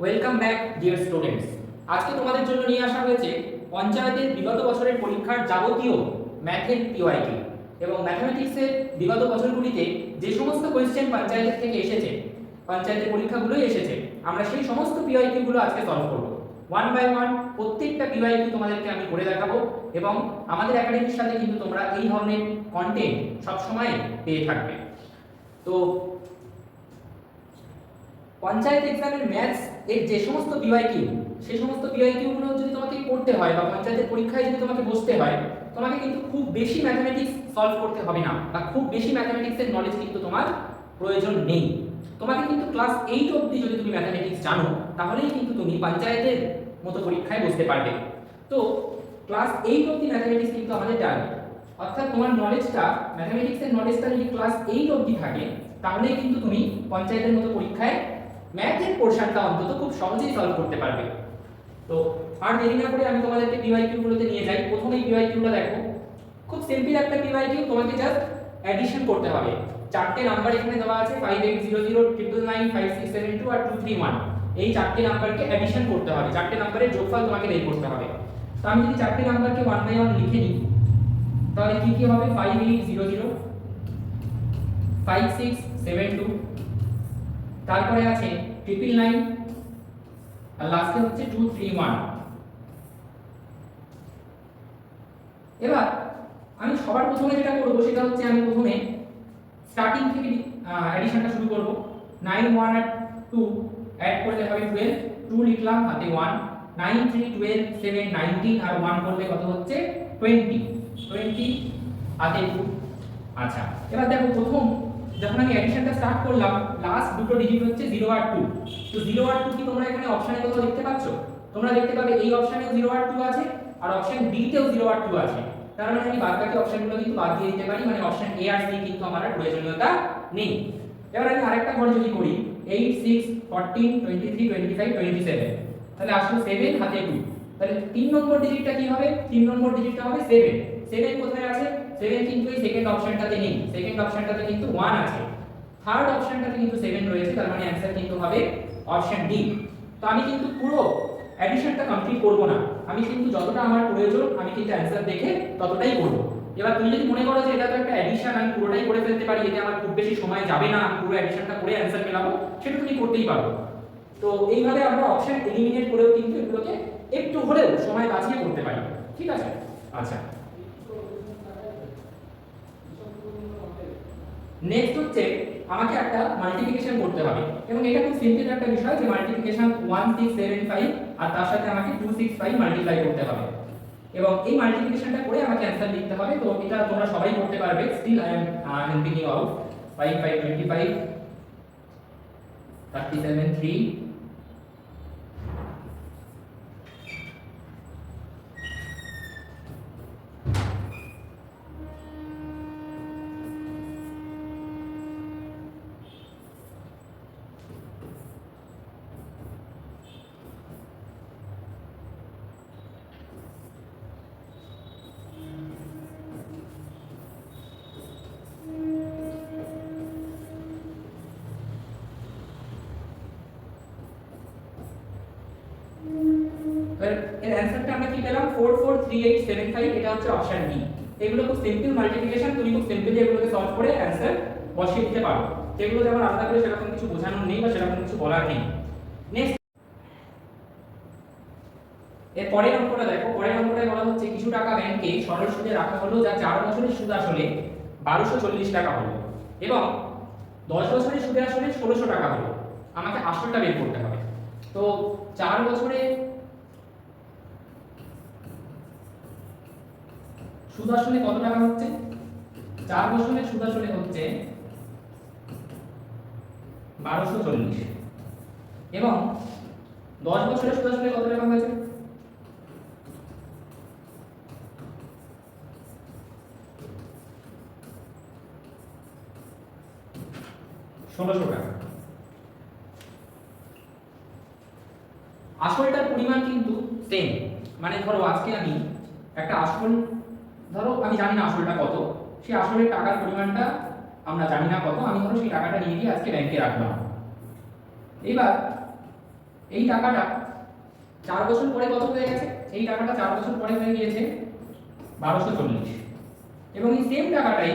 Welcome back dear students. আজকে তোমাদের জন্য নিয়ে আসা হয়েছে পঞ্চায়েতের বিগত বছরের পরীক্ষার যাবতীয় ম্যাথের পিওয়াইকিউ এবং ম্যাথমেটিক্সের বিগত বছরগুলিতে যে সমস্ত কোয়েশ্চেন পঞ্চায়েতের থেকে এসেছে, পঞ্চায়েতের পরীক্ষাগুলোই এসেছে, আমরা সেই সমস্ত পিওয়াইকিউগুলো আজকে সলভ করব। ওয়ান বাই ওয়ান প্রত্যেকটা পিওয়াইকিউ তোমাদেরকে আমি করে দেখাবো এবং আমাদের একাডেমির সাথে কিন্তু তোমরা এই ধরনের কন্টেন্ট সবসময় পেয়ে থাকবে। তো পঞ্চায়েত এক্সামের ম্যাথস এর যে সমস্ত পিওয়াইকিউ, সেই সমস্ত পিওয়াইকিউ গুলো যদি তোমাকে করতে হয় বা পঞ্চায়েতের পরীক্ষায় যদি তোমাকে বসতে হয়, তোমাকে কিন্তু খুব বেশি ম্যাথমেটিক্স সলভ করতে হবে না বা খুব বেশি ম্যাথমেটিক্সের নলেজ কিন্তু তোমার প্রয়োজন নেই। তোমাকে কিন্তু ক্লাস 8 অবধি যদি তুমি ম্যাথমেটিক্স জানো, তাহলেই কিন্তু তুমি পঞ্চায়েতের মতো পরীক্ষায় বসতে পারবে। তো ক্লাস 8 অবধি ম্যাথমেটিক্স কিন্তু আমাদের টার্গেট, অর্থাৎ তোমার নলেজটা, ম্যাথমেটিক্সের নলেজটা যদি ক্লাস 8 অবধি থাকে, তাহলেই কিন্তু তুমি পঞ্চায়েতের মতো পরীক্ষায় ম্যাথের পোরশনটা অন্তত খুব সহজেই সলভ করতে পারবে। তো আর দেরি না করে আমি তোমাদেরকে পিওয়াইকিউ গুলোতে নিয়ে যাই। প্রথমেই পিওয়াইকিউটা দেখো, খুব সিম্পল একটা পিওয়াইকিউ, তোমাকে জাস্ট অ্যাডিশন করতে হবে। চারটে নাম্বার এখানে দেওয়া আছে 5800995672 আর 231। এই চারটে নাম্বারকে অ্যাডিশন করতে হবে, চারটে নাম্বারের যোগফল তোমাকে বের করতে হবে। তো আমি যদি চারটে নাম্বারকে 1 বাই 1 লিখে নিই, তাহলে কি কি হবে? 5800 5672, তারপরে আছে 999 আর লাস্টে হচ্ছে 231। এবার আমি সবার প্রথমে যেটা করব সেটা হচ্ছে আমি প্রথমে স্টার্টিং থেকে অ্যাডিশনটা শুরু করব। 9 1 আর 2 অ্যাড করলে হবে 12, 2 লিখলাম হাতে 1, 9 3 12 7 19 আর 1 করলে কত হচ্ছে 20, 20 হাতে 2। আচ্ছা, এবার দেখো প্রথম যখন আমি অ্যাডিশনটা স্টার্ট করলাম, লাস্ট দুটো ডিজিট হচ্ছে 0 আর 2। তো 0 আর 2 কি তোমরা এখানে অপশনে কোথাও দেখতে পাচ্ছ? তোমরা দেখতে পাবে এই অপশনেও 0 আর 2 আছে আর অপশন বি তেও 0 আর 2 আছে। তার মানে আমি বাদবাকি অপশনগুলো কিন্তু বাদ দিয়ে দিতে পারি, মানে অপশন এ আর সি কিন্তু আমার আর প্রয়োজনীয়তা নেই। এবার আমি আরেকটা ঘর যদি করি 8 6 14 23 25 27, তাহলে আসলে 7 হাতে 2, তাহলে 3 নম্বর ডিজিটটা কি হবে? 3 নম্বর ডিজিটটা হবে 7। 7 কোথায় আছে? 7 কিন্তু এই সেকেন্ড অপশনটাতে নেই, সেকেন্ড অপশনটাতে কিন্তু 1 আছে। থার্ড অপশনটাতে কিন্তু 7 রয়েছে, তার মানে অ্যানসার কিন্তু হবে অপশন ডি। তো আমি কিন্তু পুরো অ্যাডিশনটা কমপ্লিট করব না, আমি কিন্তু যতটা আমার প্রয়োজন আমি কিন্তু অ্যানসার দেখে ততটাই করব। এবার তুমি যদি মনে করো যে এটা তো একটা অ্যাডিশন, আমি পুরোটাই করে ফেলতে পারি, এতে আমার খুব বেশি সময় যাবে না, আমি পুরো অ্যাডিশনটা করে অ্যানসার পেলাম, সেটা তুমি করতেই পারো। তো এইভাবে আমরা অপশন এলিমিনেট করেও কিন্তু এগুলোকে একটু হলেও সময় বাঁচিয়ে করতে পারি। ঠিক আছে? আচ্ছা, নেক্সট হচ্ছে আমাকে একটা মাল্টিপ্লিকেশন করতে হবে এবং এটা খুব সিম্পল একটা বিষয় যে মাল্টিপ্লিকেশন 1675 আর তার সাথে আমাকে 265 মাল্টিপ্লাই করতে হবে এবং এই মাল্টিপ্লিকেশনটা করে আমাকে অ্যানসার লিখতে হবে। তো এটা তোমরা সবাই করতে পারবে, still I am helping you out. 5 5 25 37 3। এর অ্যানসারটা আমরা কি পেলাম? 443875, এটা হচ্ছে অপশন বি। এগুলো খুব সিম্পল মাল্টিপ্লিকেশন, তুমি খুব সিম্পলি এগুলোকে সলভ করে অ্যানসার বসিয়ে দিতে পারো। সেগুলো যেমন আলাদা করে সেরকম কিছু বোঝানোর নেই বা সেরকম কিছু বলার নেই। নেক্সট এর পরের অঙ্কটা দেখো, পরের অঙ্কটায় বলা হচ্ছে কিছু টাকা ব্যাংকে সরল সুদে রাখা হলো, যা 4 বছরের সুদ আসলে 1240 টাকা হলো এবং 10 বছরের সুদে আসলে 1600 টাকা হলো। আমাকে আসলটা বের করতে হবে। তো 4 বছরে সুদ আসলে কত টাকা হচ্ছে? 4 বছরের সুদ আসলে হচ্ছে 1240 এবং 10 বছরের সুদ আসলে কত টাকা হয়েছে? 1600 টাকা। আসলটার পরিমাণ কিন্তু সেম, মানে ধরো আজকে আমি একটা আসল, ধরো আমি জানি না আসলটা কত, সেই আসলের টাকার পরিমাণটা আমরা জানি না কত, আমি ধরো সেই টাকাটা নিয়ে গিয়ে আজকে ব্যাংকে রাখলাম। এবার এই টাকাটা 4 বছর পরে কত হয়ে গেছে? এই টাকাটা 4 বছর পরে হয়ে গিয়েছে 1240। এবং এই সেম টাকাটাই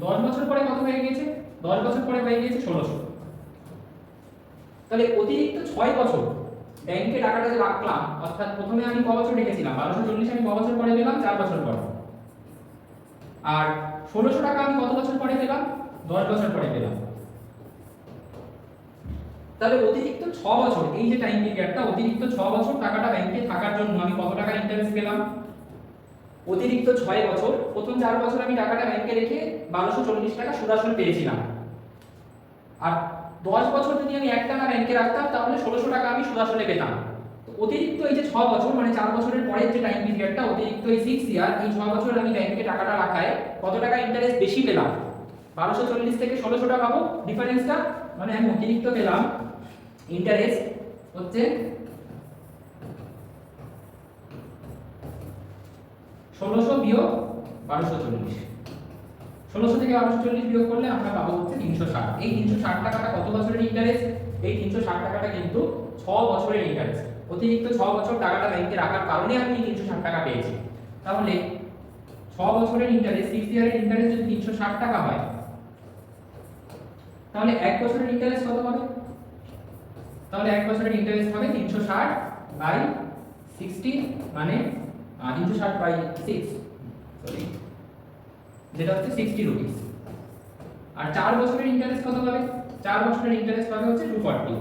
10 বছর পরে কত হয়ে গিয়েছে? 10 বছর পরে হয়ে গিয়েছে 1600। তাহলে অতিরিক্ত 6 বছর ব্যাংকে টাকাটা যে রাখলাম, অর্থাৎ প্রথমে আমি ক বছর রেখেছিলাম 1240, আমি ক বছর পরে পেলাম? 4 বছর পরে। আর 1600 টাকা আমি কত বছর পরে পেলাম? 10 বছর পরে পেলাম। তাহলে অতিরিক্ত 6 বছর, এই যে টাইম পিরিয়ডটা, অতিরিক্ত 6 বছর টাকাটা ব্যাংকে থাকার জন্য আমি কত টাকা ইন্টারেস্ট পেলাম? অতিরিক্ত 6 বছর, প্রথম 4 বছর আমি টাকাটা ব্যাংকে রেখে 1240 টাকা সুদ আসল পেয়েছিলাম। আর 10 বছর যদি আমি একটানা ব্যাংকে রাখতাম তাহলে 1600 টাকা আমি সুদ আসলে পেতাম। তো অতিরিক্ত এই যে 6 বছর, মানে 4 বছরের পরের যে টাইম পিরিয়ডটা, অতিরিক্ত এই 6 ইয়ার, এই 6 বছর আমি ব্যাংকে টাকাটা রাখায় কত টাকা ইন্টারেস্ট বেশি পেলাম? 1240 থেকে 1600 টাকা পাবো ডিফারেন্সটা, মানে আমি অতিরিক্ত পেলাম ইন্টারেস্ট হচ্ছে 1600 বিয়োগ 1240। 1600 থেকে 1240 বিয়োগ করলে আমরা পাবো হচ্ছে 360। এই 360 টাকাটা কত বছরের ইন্টারেস্ট? এই 360 টাকাটা কিন্তু 6 বছরের ইন্টারেস্ট। অতিরিক্ত 6 বছর টাকাটা ব্যাংকে রাখার কারণে আমি 360 টাকা পেয়েছি। তাহলে 6 বছরের ইন্টারেস্ট, 6 ইয়ারের ইন্টারেস্ট যদি 360 টাকা হয়, তাহলে 1 বছরের ইন্টারেস্ট কত হবে? তাহলে 1 বছরের ইন্টারেস্ট হবে 360 বাই 60, মানে 360 বাই 6, সরি, যেটা হচ্ছে 60 রুপিস। আর 4 বছরের ইন্টারেস্ট কত হবে? 4 বছরের ইন্টারেস্ট হবে হচ্ছে 240।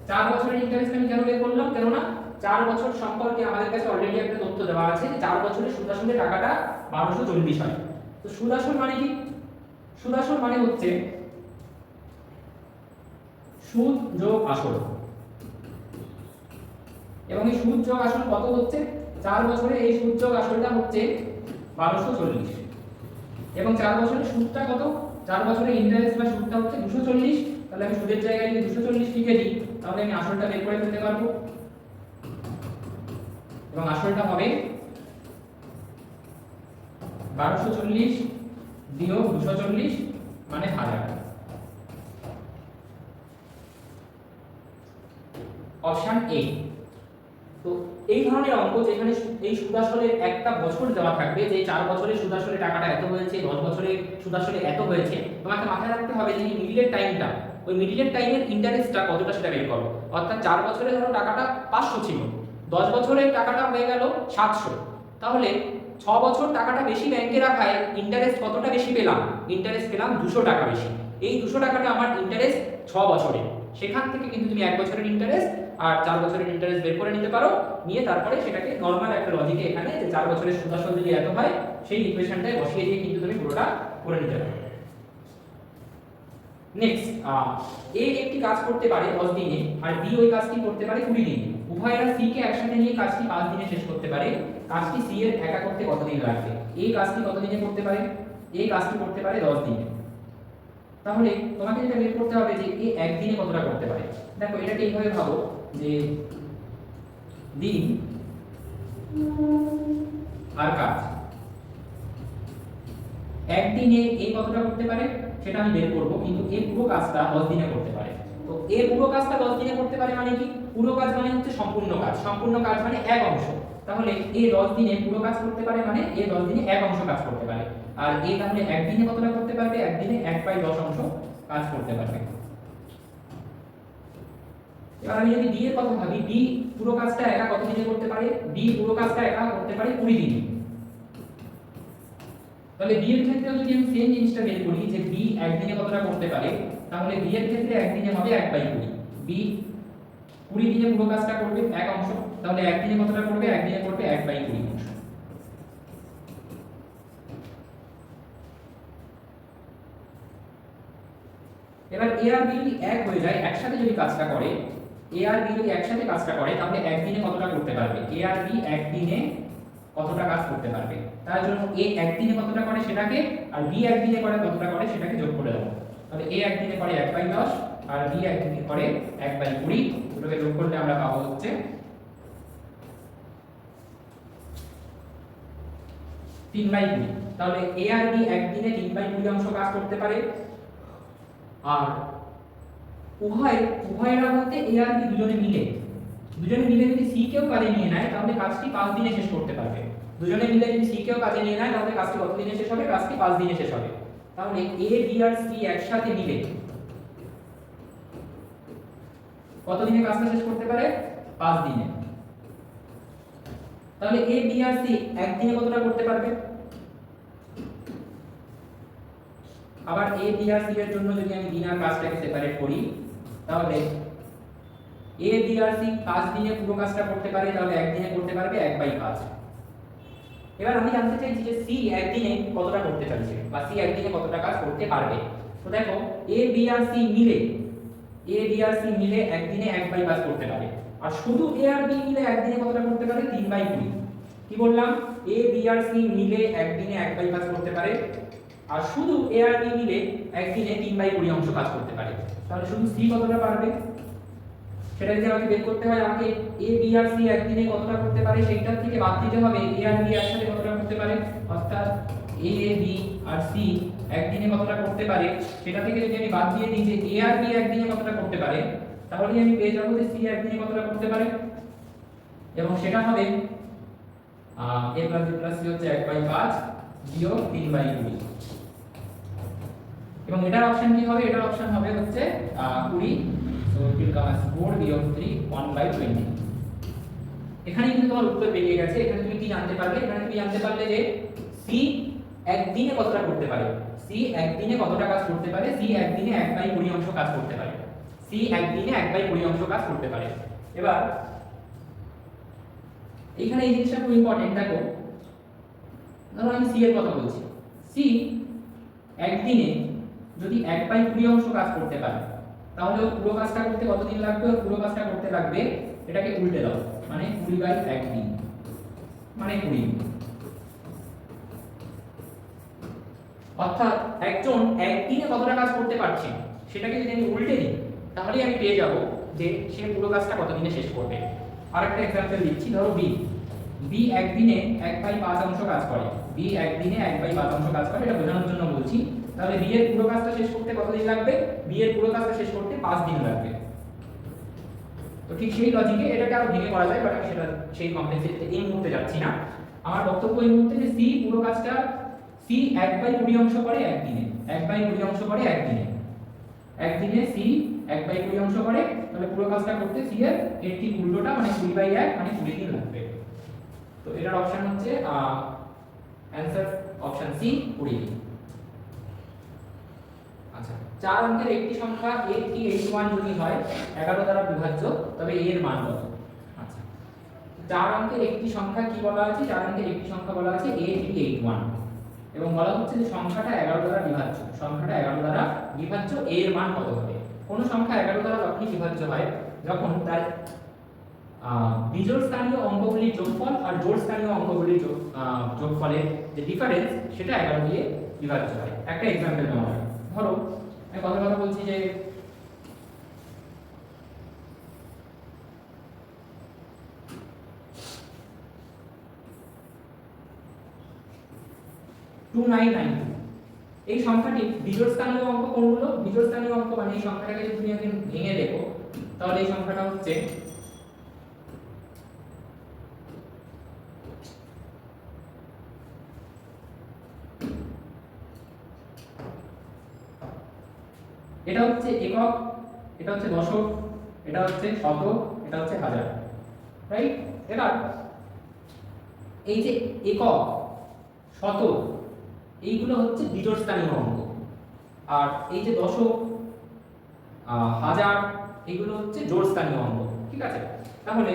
4 বছরের ইন্টারেস্ট আমি কেন বের করলাম? কেননা 4 বছর সম্পর্কে আমাদের কাছে অলরেডি একটা তথ্য দেওয়া আছে যে 4 বছরের সুদ আসলে টাকাটা 1240 হয়। তো সুদ আসল মানে কি? সুদ আসল মানে হচ্ছে সুদ যোগ আসল। এবং এই সুদ যোগ আসল কত হচ্ছে? 4 বছরে এই সুদ যোগ আসলটা হচ্ছে 1240। এবং 4 বছরের সুদটা কত? 4 বছরের ইন্টারেস্ট বা সুদটা হচ্ছে 240। তাহলে আমি সুদের জায়গায় যদি 240 লিখে দিই তাহলে আমি আসলটা বের করে ফেলতে পারবো। এবং আসলটা হবে 1240 বিয়োগ 240, মানে 1000। Option A. তো এই ধরনের অঙ্ক যেখানে এই সুদ আসলে একটা বছর দেওয়া থাকবে, যে 4 বছরের সুদ আসলে টাকাটা এত হয়েছে, 10 বছরের সুদ আসলে এত হয়েছে, তোমাকে মাথায় রাখতে হবে যে মিডিলের টাইমটা, ওই মিডিলের টাইমের ইন্টারেস্টটা কতটা সেটা বের করো। অর্থাৎ 4 বছরে ধরো টাকাটা 500 ছিল, 10 বছরের টাকাটা হয়ে গেল 700। তাহলে 6 বছর টাকাটা বেশি ব্যাংকে রাখায় ইন্টারেস্ট কতটা বেশি পেলাম? ইন্টারেস্ট পেলাম 200 টাকা বেশি। এই 200 টাকাটা আমার ইন্টারেস্ট 6 বছরে। সেখান থেকে কিন্তু তুমি 1 বছরের ইন্টারেস্ট আর 4 বছরের ইন্টারেস্ট বের করে নিতে পারো। নিয়ে তারপরে সেটাকে নরমাল একটা লজিকে এখানে যে 4 বছরের সুদ আসল যদি এত হয়, সেই ইকুয়েশনটায় বসিয়ে দিয়ে কিন্তু তুমি পুরোটা করে নিতে পারো। নেক্সট, এ একটি কাজ করতে পারে 10 দিনে আর বি ওই কাজটি করতে পারে 20 দিনে। উভয়েরা সি কে একসাথে নিয়ে কাজটি 5 দিনে শেষ করতে পারে। কাজটি সি এর একা করতে কতদিন লাগবে? এই কাজটি কত দিনে করতে পারে? এই কাজটি করতে পারে 10 দিনে। তাহলে তোমাকে যেটা বের করতে হবে যে এ একদিনে কতটা করতে পারে। দেখো এটাকে এইভাবে ভাবো যে দিন আর কাজ, একদিনে এ কতটা করতে পারে সেটা আমি বের করব, কিন্তু এ পুরো কাজটা 10 দিনে করতে পারে। তো এ পুরো কাজটা 10 দিনে করতে পারে মানে কি? পুরো কাজ মানে হচ্ছে সম্পূর্ণ কাজ, সম্পূর্ণ কাজ মানে এক অংশ। তাহলে এ 10 দিনে পুরো কাজ করতে পারে, মানে এ 10 দিনে এক অংশ কাজ করতে পারে। আর এ তাহলে একদিনে কতটা করতে পারবে? একদিনে 1/10 অংশ কাজ করতে পারবে। এবার আমি যদি বি এর কথা ভাবি, বি পুরো কাজটা একা কত দিনে করতে পারে? বি পুরো কাজটা একা করতে পারে 20 দিনে। তাহলে বি এর ক্ষেত্রে যদি আমি সেম জিনিসটা বের করি যে বি একদিনে কতটা করতে পারে, তাহলে বি এর ক্ষেত্রে একদিনে হবে 1/20। বি 20 দিনে পুরো কাজটা করবে এক অংশ, তাহলে একদিনে কতটা করবে? একদিনে করবে 1/20 অংশ। এবার এ আর বি যদি এক হয়ে যায়, একসাথে যদি কাজটা করে, এ আর বি যদি একসাথে কাজটা করে, তাহলে একদিনে কতটা করতে পারবে? এ আর বি একদিনে কতটা কাজ করতে পারবে? তার জন্য এ একদিনে কতটা করে সেটাকে, আর বি একদিনে করে কতটা করে সেটাকে যোগ করে দাও। তাহলে এ একদিনে করে 1/10 আর বি একদিনে করে 1/20, দুটোকে যোগ করলে আমরা পাবো হচ্ছে 3/20। তাহলে এ আর বি একদিনে 3/20 অংশ কাজ করতে পারে। আর উভয়েরা বলতে এ আর বি দুজনে মিলে দুজনে মিলে যদি সি কেও কাজে নিয়ে নেয় তাহলে কাজটি 5 দিনে শেষ করতে পারবে। দুজনে মিলে যদি সি কেও কাজে নিয়ে নেয় তাহলে কাজটি কত দিনে শেষ হবে? কাজটি 5 দিনে শেষ হবে। তাহলে এ বি আর সি একসাথে মিলে কত দিনে কাজটা শেষ করতে পারে? 5 দিনে। তাহলে এ বি আর সি একদিনে কতটা করতে পারবে? আবার এ বি আর সি এর জন্য যদি আমি দিন আর কাজটাকে সেপারেট করি তাহলে এ বি আর সি 5 দিনে পুরো কাজটা করতে পারে, তাহলে একদিনে করতে পারবে 1/5। এবার আমি জানতে চাইছি যে সি একদিনে কতটা করতে চাইছে বা সি একদিনে কতটা কাজ করতে পারবে। তো দেখো এ বি আর সি মিলে একদিনে 1/5 করতে পারে, আর শুধু এ আর বি মিলে একদিনে কতটা করতে পারে? 3/20। কি বললাম? এ বি আর সি মিলে একদিনে 1/5 করতে পারে, আর শুধু এ আর বি মিলে একদিনে 3/20 অংশ কাজ করতে পারে। তাহলে শুধু সি কতটা পারবে সেটা যদি আমাকে বের করতে হয়, আমাকে এ বি আর সি একদিনে কতটা করতে পারে সেইটার থেকে বাদ দিতে হবে এ আর বি একসাথে কতটা করতে পারে, অর্থাৎ এ বি আর সি একদিনে কতটা করতে পারে সেটা থেকে যদি আমি বাদ দিয়ে দিই যে এ আর বি একদিনে কতটা করতে পারে, তাহলে আমি পেয়ে যাবো যে সি একদিনে কতটা করতে পারে, এবং সেটা হবে a plus b plus c হচ্ছে 1/5 বিয়োগ 3/20। এবং এটার অপশন কি হবে? এটার অপশন হবে হচ্ছে 20, so it will come as 4 বিয়োগ 3 1/20। এখানে কিন্তু তোমার উত্তর বেরিয়ে গেছে। এখানে তুমি কি জানতে পারলে? এখানে তুমি জানতে পারলে যে সি একদিনে কতটা করতে পারে, সি একদিনে কতটা কাজ করতে পারে, সি একদিনে 1/20 অংশ কাজ করতে পারে, সি একদিনে 1/20 অংশ কাজ করতে পারে। এবার এইখানে এই জিনিসটা খুব ইম্পর্টেন্ট। দেখো ধরো আমি সি এর কথা বলছি, সি একদিনে যদি 1/20 অংশ কাজ করতে পারে তাহলে ও পুরো কাজটা করতে কতদিন লাগবে? ও পুরো কাজটা করতে লাগবে, এটাকে উল্টে দাও, মানে 20/1 দিন, মানে 20। অর্থাৎ একজন একদিনে কতটা কাজ করতে পারছে সেটাকে যদি আমি উল্টে দিই তাহলে আমি পেয়ে যাব যে সে পুরো কাজটা কত দিনে শেষ করবে। আরেকটা एग्जांपल দিচ্ছি, ধরো বি, বি একদিনে 1/5 অংশ কাজ করে, বি একদিনে 1/5 অংশ কাজ করে, এটা বোঝানোর জন্য বলছি। তাহলে বি এর পুরো কাজটা শেষ করতে কতদিন লাগবে? বি এর পুরো কাজটা শেষ করতে 5 দিন লাগবে। তো ঠিক সেই লজিকে এটাকে আরো ভেঙে করা যায়, বাট আমি সেটা সেই কমপ্লেক্সিটিতে এই মুহূর্তে যাচ্ছি না। আমার বক্তব্য এই মুহূর্তে যে সি পুরো কাজটা, সি 1/20 অংশ করে একদিনে, 1/20 অংশ করে একদিনে, একদিনে সি 1/20 অংশ করে, তাহলে পুরো কাজটা করতে সি এর ঠিক উল্টোটা, মানে 20/1 মানে 20 দিন লাগবে। তো এটার অপশন হচ্ছে অ্যানসার অপশন সি 20 দিন। আচ্ছা, 4 অঙ্কের একটি সংখ্যা A381 যদি হয় 11 দ্বারা বিভাজ্য তবে a এর মান কত? আচ্ছা, 4 অঙ্কের একটি সংখ্যা কি বলা আছে? 4 অঙ্কের একটি সংখ্যা বলা আছে A381, এবং বলা হচ্ছে যে সংখ্যাটা 11 দ্বারা বিভাজ্য, সংখ্যাটা 11 দ্বারা বিভাজ্য a এর মান কত হবে? কোন সংখ্যা 11 দ্বারা যখনই বিভাজ্য হয় যখন তার বিজোড় স্থানীয় অঙ্কগুলির যোগফল আর জোড় স্থানীয় অঙ্কগুলির যোগফলের যে ডিফারেন্স সেটা 11 দিয়ে বিভাজ্য হয়। একটা एग्जांपल নেওয়া হয়, ধরো আমি কথা বলছি যে 2992, এই সংখ্যাটি বিজোড় স্থানীয় অঙ্ক কোনগুলো? বিজোড় স্থানীয় অঙ্ক মানে এই সংখ্যাটাকে যদি তুমি একদিন ভেঙে দেখো তাহলে এই সংখ্যাটা হচ্ছে এটা হচ্ছে একক, এটা হচ্ছে দশক, এটা হচ্ছে শতক, এটা হচ্ছে হাজার, রাইট? এবার এই যে একক, শতক এইগুলো হচ্ছে বিজোড় স্থানীয় অঙ্ক, আর এই যে দশক, হাজার এগুলো হচ্ছে জোড় স্থানীয় অঙ্ক। ঠিক আছে, তাহলে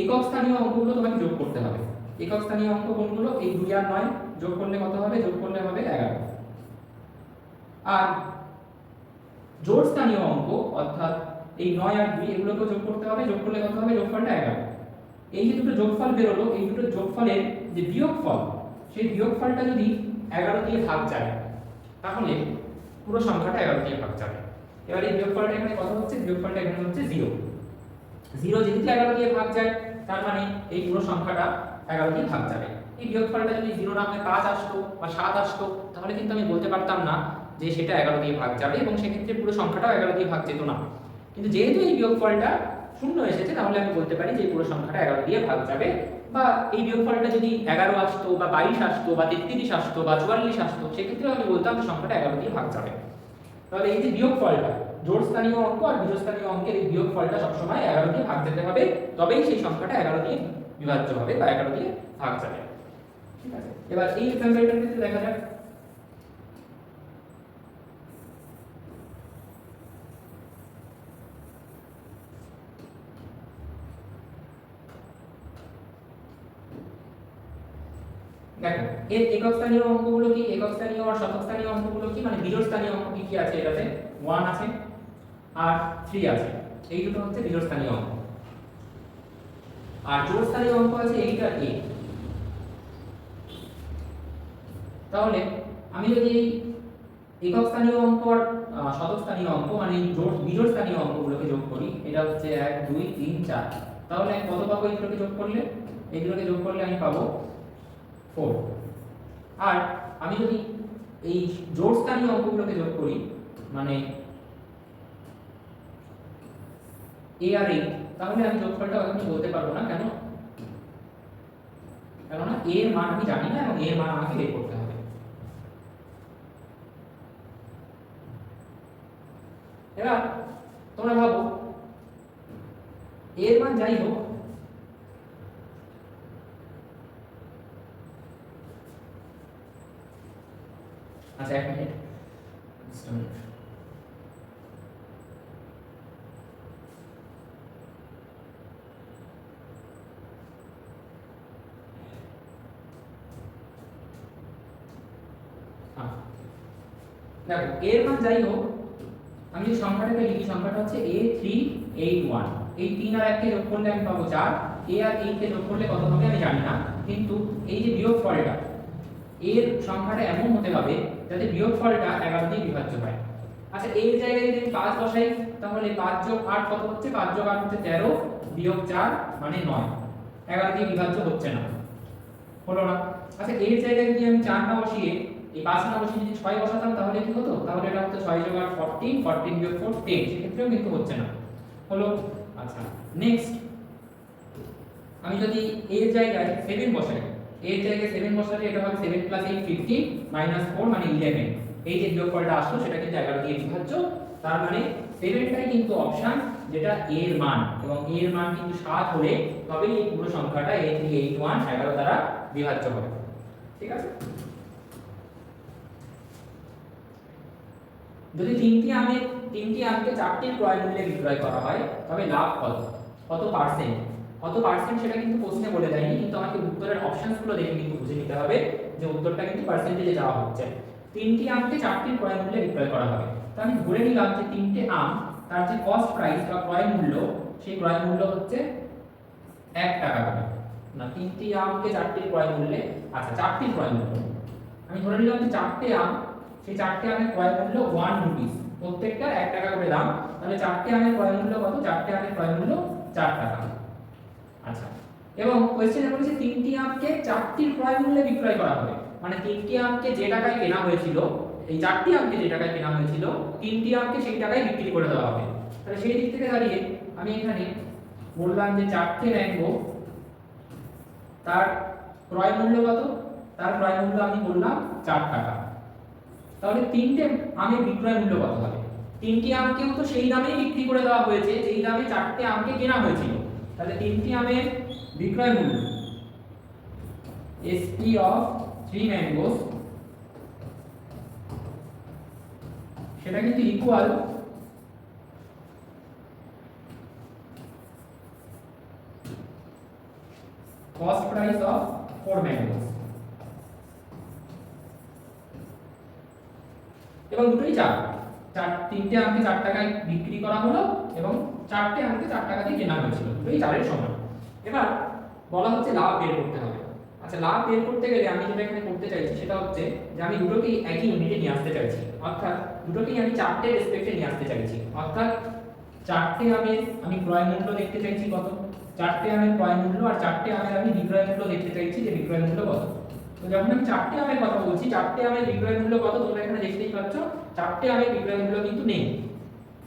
একক স্থানীয় অঙ্কগুলো তোমাকে যোগ করতে হবে। একক স্থানীয় অঙ্ক কোনগুলো? এই 2 আর 9 যোগ করলে কত হবে? যোগ করলে হবে 11। আর জোড় স্থানীয় অঙ্ক অর্থাৎ এই 9 আর 2 এগুলোকে যোগ করতে হবে, যোগ করলে কত হবে? যোগফলটা 11। এই যে দুটো যোগফল বেরোলো, এই দুটো যোগফলের যে বিয়োগফল, সেই বিয়োগফলটা যদি 11 দিয়ে ভাগ যায় তাহলে পুরো সংখ্যাটা 11 দিয়ে ভাগ যাবে। এবার এই বিয়োগফলটা এখানে কত হচ্ছে? বিয়োগফলটা এখানে হচ্ছে 0। 0 যেহেতু 11 দিয়ে ভাগ যায় তার মানে এই পুরো সংখ্যাটা 11 দিয়ে ভাগ যাবে। এই বিয়োগফলটা যদি 0 না হয় 5 আসতো বা 7 আসতো তাহলে কিন্তু আমি বলতে পারতাম না যে সেটা 11 দিয়ে ভাগ যাবে, এবং সেক্ষেত্রে পুরো সংখ্যাটাও 11 দিয়ে ভাগ যেত না। কিন্তু যেহেতু এই বিয়োগফলটা শূন্য এসেছে, তাহলে আমি বলতে পারি যে এই পুরো সংখ্যাটা 11 দিয়ে ভাগ যাবে। বা এই বিয়োগফলটা যদি 11 আসতো বা 22 আসতো বা 33 আসতো বা 44 আসতো, সেক্ষেত্রেও আমি বলতাম যে সংখ্যাটা 11 দিয়ে ভাগ যাবে। তাহলে এই যে বিয়োগফলটা, জোড় স্থানীয় অঙ্ক আর বিজোড় স্থানীয় অঙ্কের এই বিয়োগফলটা সবসময় 11 দিয়ে ভাগ যেতে হবে, তবেই সেই সংখ্যাটা 11 দিয়ে বিভাজ্য হবে বা 11 দিয়ে ভাগ যাবে। ঠিক আছে, এবার এই এক্সাম্পলটার ক্ষেত্রে দেখা যাক। দেখো এর একক স্থানীয় অঙ্কগুলো কি, একক স্থানীয় আর শতক স্থানীয় অঙ্কগুলো কি, মানে বিজোড় স্থানীয় অঙ্ক কি কি আছে এটাতে? 1 আছে আর 3 আছে, এই দুটো হচ্ছে বিজোড় স্থানীয় অঙ্ক। আর জোড় স্থানীয় অঙ্ক আছে 8 আর 8। তাহলে আমি যদি এই একক স্থানীয় অঙ্ক আর শতক স্থানীয় অঙ্ক মানে বিজোড় স্থানীয় অঙ্কগুলোকে যোগ করি, এটা হচ্ছে 1 2 3 4, তাহলে আমি কত পাবো? এইগুলোকে যোগ করলে, এইগুলোকে যোগ করলে আমি পাবো 4। আর আমি যদি এই জোড় স্থানীয় অঙ্কগুলোকে যোগ করি, মানে a আর 8, তাহলে আমি যোগফলটা এখনই বলতে পারবো না। কেন? কেননা a এর মান আমি জানি না এবং a এর মান আমাকে বের করতে হবে। এবার তোমরা ভাবো a এর মান যাই হোক, আচ্ছা 1 মিনিট, দেখো এর মান যাই হোক, আমি যে সংখ্যাটাকে লিখি, সংখ্যাটা হচ্ছে a381। এই 3 আর 1 কে যোগ করলে আমি পাবো 4, a আর 8 কে যোগ করলে কত হবে আমি জানি না, কিন্তু এই যে বিয়োগফলটা, এর সংখ্যাটা এমন হতে হবে যাতে বিয়োগফলটা 11 দিয়ে বিভাজ্য হয়। আচ্ছা এর জায়গায় যদি আমি 5 বসাই, তাহলে 5 যোগ 8 কত হচ্ছে? 5 যোগ 8 হচ্ছে 13, বিয়োগ 4 মানে 9, 11 দিয়ে বিভাজ্য হচ্ছে না, হলো না। আচ্ছা এর জায়গায় যদি আমি 4 না বসিয়ে এই 5 না বসিয়ে যদি 6 বসাতাম, তাহলে কি হতো? তাহলে এটা হতো 6 যোগ 8 14, 14 বিয়োগ 4 10, সেক্ষেত্রেও কিন্তু হচ্ছে না, হলো। আচ্ছা নেক্সট, আমি যদি এর জায়গায় 7 বসাই, এর জায়গায় 7 বসালে এটা হবে 7 + 8 15 - 4 মানে 11। এই যে বিয়োগফলটা আসলো সেটা কিন্তু 11 দিয়ে বিভাজ্য, তার মানে 7টাই কিন্তু অপশন যেটা এর মান, এবং এর মান কিন্তু 7 হলে তবেই এই পুরো সংখ্যাটা a381 11 দ্বারা বিভাজ্য হবে। ঠিক আছে, যদি তিনটি আমকে 4টির ক্রয় মূল্যে বিক্রয় করা হয়, তবে লাভ কত? কত পার্সেন্ট? কত পার্সেন্ট সেটা কিন্তু প্রশ্নে বলে দেয়নি, কিন্তু আমাকে উত্তরের অপশনসগুলো দেখে কিন্তু বুঝে নিতে হবে যে উত্তরটা কিন্তু পার্সেন্টেজে যাওয়া হচ্ছে। তিনটি আমকে 4টির ক্রয় মূল্যে বিক্রয় করা হবে, তো আমি ধরে নিলাম যে তিনটে আম, তার যে কস্ট প্রাইস বা ক্রয় মূল্য, সেই ক্রয় মূল্য হচ্ছে 1 টাকা করে। না, তিনটি আমকে 4টির ক্রয় মূল্যে, আচ্ছা 4টির ক্রয় মূল্য আমি ধরে নিলাম যে 4টে আম, সেই 4টে আমের ক্রয় মূল্য 1 রুপিস, প্রত্যেকটা 1 টাকা করে দাম, তাহলে 4টে আমের ক্রয় মূল্য কত? 4টে আমের ক্রয় মূল্য 4 টাকা। আচ্ছা, এবং কোশ্চেনে বলেছে তিনটি আমকে 4টির ক্রয় মূল্যে বিক্রয় করা হবে, মানে তিনটি আমকে যে টাকায় কেনা হয়েছিল, এই 4টি আমকে যে টাকায় কেনা হয়েছিল, তিনটি আমকে সেই টাকায় বিক্রি করে দেওয়া হবে। তাহলে সেই দিক থেকে দাঁড়িয়ে আমি এখানে বললাম যে 4টে ম্যাঙ্গো, তার ক্রয় মূল্য কত? তার ক্রয় মূল্য আমি বললাম 4 টাকা। তাহলে তিনটে আমের বিক্রয় মূল্য কত হবে? তিনটি আমকেও তো সেই দামেই বিক্রি করে দেওয়া হয়েছে যেই দামে 4টে আমকে কেনা হয়েছিল, তাহলে তিনটি আমের বিক্রয় মূল্য SP of 3 mangoes, সেটা কিন্তু equal cost price of 4 mangoes, এবং দুটোই 4, তিনটে আমকে 4 টাকায় বিক্রি করা হলো এবং 4টে আমকে 4 টাকা দিয়ে কেনা হয়েছিল, দুটোই 4 এর সমান। এবার বলা হচ্ছে লাভ বের করতে হবে। আচ্ছা লাভ বের করতে গেলে আমি যেটা এখানে করতে চাইছি সেটা হচ্ছে যে আমি দুটোকেই একই ইউনিটে নিয়ে আসতে চাইছি, অর্থাৎ দুটোকেই আমি 4টে রেসপেক্টে নিয়ে আসতে চাইছি, অর্থাৎ 4টে আমের আমি ক্রয় মূল্য দেখতে চাইছি কত, 4টে আমের ক্রয় মূল্য, আর 4টে আমের আমি বিক্রয় মূল্য দেখতে চাইছি যে বিক্রয় মূল্য কত। তো যখন আমি 4টে আমের কথা বলছি, 4টে আমের বিক্রয় মূল্য কত তোমরা এখানে দেখতেই পাচ্ছ, 4টে আমের বিক্রয় মূল্য কিন্তু নেই,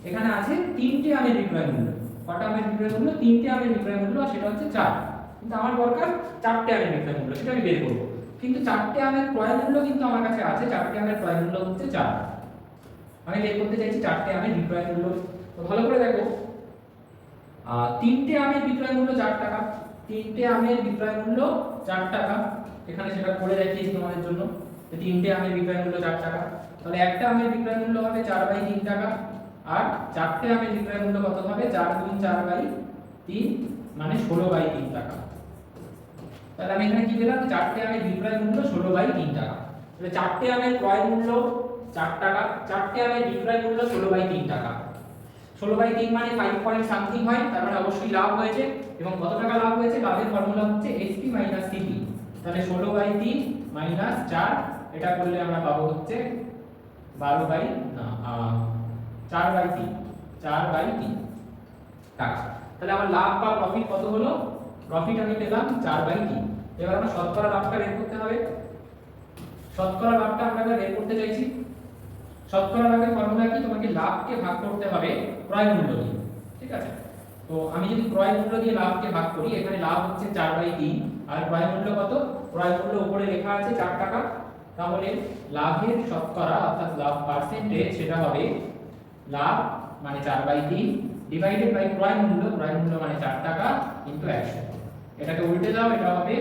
এখানে আছে 3টে আমের বিক্রয় মূল্য। কটা আমের বিক্রয় মূল্য? 3টে আমের বিক্রয় মূল্য, আর সেটা হচ্ছে 4। কিন্তু আমার দরকার 4টে আমের বিক্রয় মূল্য, সেটা আমি বের করব। কিন্তু 4টে আমের ক্রয় মূল্য কিন্তু আমার কাছে আছে, 4টে আমের ক্রয় মূল্য হচ্ছে 4। আমি বের করতে চাইছি 4টে আমের বিক্রয় মূল্য। তো ভালো করে দেখো, 3টে আমের বিক্রয় মূল্য 4 টাকা, 3টে আমের বিক্রয় মূল্য 4 টাকা, এখানে সেটা করে দেখিয়েছি তোমাদের জন্য। তো 3টে আমের বিক্রয় মূল্য 4 টাকা, তাহলে একটা আমের বিক্রয় মূল্য হবে 4/3 টাকা, আর 4টে আমের বিক্রয় মূল্য কত হবে? 4 × 4/3 মানে 16/3 টাকা। তাহলে আমি এখানে কি পেলাম? 4টে আমের বিক্রয় মূল্য 16/3 টাকা। তাহলে 4টে আমের ক্রয় মূল্য 4 টাকা, 4টে আমের বিক্রয় মূল্য 16/3 টাকা। 16/3 মানে 5 পয়েন্ট সামথিং হয়, তার মানে অবশ্যই লাভ হয়েছে। এবং কত টাকা লাভ হয়েছে? লাভের ফর্মুলা হচ্ছে SP - CP। তাহলে 16/3 - 4, এটা করলে আমরা পাবো হচ্ছে 4/3 টাকা। তাহলে আমার লাভ বা প্রফিট কত হলো? প্রফিট আমি পেলাম 4/3। এবার আমরা শতকরা লাভটা বের করতে হবে। শতকরা লাভটা আমরা বের করতে চাইছি। শতকরা লাভের ফর্মুলা কি? তোমাকে লাভকে ভাগ করতে হবে ক্রয় মূল্য দিয়ে, ঠিক আছে? তো আমি যদি ক্রয় মূল্য দিয়ে লাভকে ভাগ করি, এখানে লাভ হচ্ছে 4/3, আর ক্রয় মূল্য কত? ক্রয় মূল্য উপরে লেখা আছে 4 টাকা, তাহলে লাভের শতকরা অর্থাৎ লাভ পার্সেন্টেজ সেটা হবে লাভ মানে 4/3 ডিভাইডেড বাই ক্রয় মূল্য, ক্রয় মূল্য মানে 4 টাকা ইনটু 100। এটাকে উল্টে দাও, এটা হবে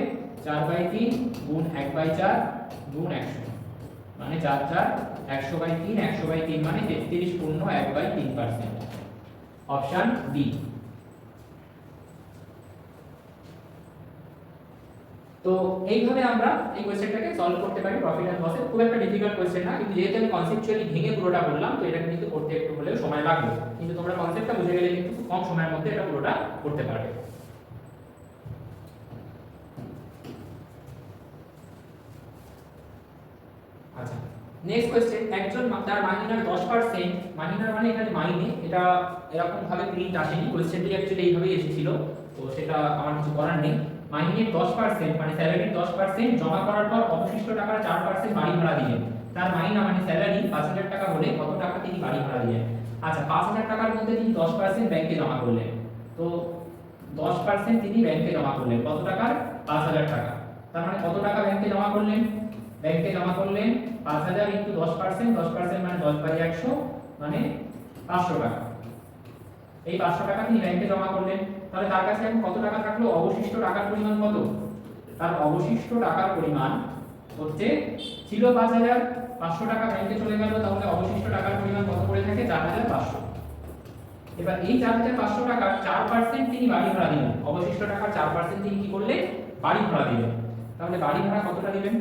4/3 গুণ 1/4 গুণ 100, মানে 4 4 100/3, 100/3 মানে 33 পূর্ণ 1/3%। Option D. তো এইভাবে আমরা এই কোশ্চেনটাকে সলভ করতে পারি প্রফিট এন্ড লসের। খুব একটা ডিফিকাল্ট কোশ্চেন না, কিন্তু যেহেতু আমি কনসেপচুয়ালি ভেঙে পুরোটা বললাম, তো এটা কিন্তু করতে একটু হলেও সময় লাগবে। কিন্তু তোমরা কনসেপ্টটা বুঝে গেলে কিন্তু খুব কম সময়ের মধ্যে এটা পুরোটা করতে পারবে। আচ্ছা, নেক্সট কোশ্চেন। একজন তার মাহিনার 10%, মাহিনার মানে এখানে মাইনে, এটা এরকম ভাবে প্রিন্ট আসেনি, কোশ্চেনটি অ্যাকচুয়ালি এইভাবেই এসেছিল, তো সেটা আমার কিছু করার নেই। মাইনের 10% মানে স্যালারির 10% জমা করার পর অবশিষ্ট টাকার 4% বাড়ি ভাড়া দিলেন। তার মাইনা মানে স্যালারি 5,000 টাকা হলে কত টাকা তিনি বাড়ি ভাড়া দিলেন? আচ্ছা, 5,000 টাকার মধ্যে তিনি 10% ব্যাংকে জমা করলেন। তো 10% তিনি ব্যাংকে জমা করলেন, কত টাকার? 5,000 টাকা। তার মানে কত টাকা ব্যাংকে জমা করলেন? ব্যাংকে জমা করলেন 5,000 ইনটু 10%, 10% মানে 10/100 মানে 500 টাকা। এই 500 টাকা তিনি ব্যাংকে জমা করলেন। তাহলে তার কাছে এখন কত টাকা থাকলো? অবশিষ্ট টাকার পরিমাণ কত? তার অবশিষ্ট টাকার পরিমাণ হচ্ছে ছিল 5,000, 500 টাকা ব্যাংকে চলে গেল, তাহলে অবশিষ্ট টাকার পরিমাণ কত পড়ে থাকে? 4,500। এবার এই 4,500 টাকার 4% তিনি বাড়ি ভাড়া দিলেন। অবশিষ্ট টাকার 4% তিনি কি করলেন? বাড়ি ভাড়া দিলেন। তাহলে বাড়ি ভাড়া কতটা দিবেন?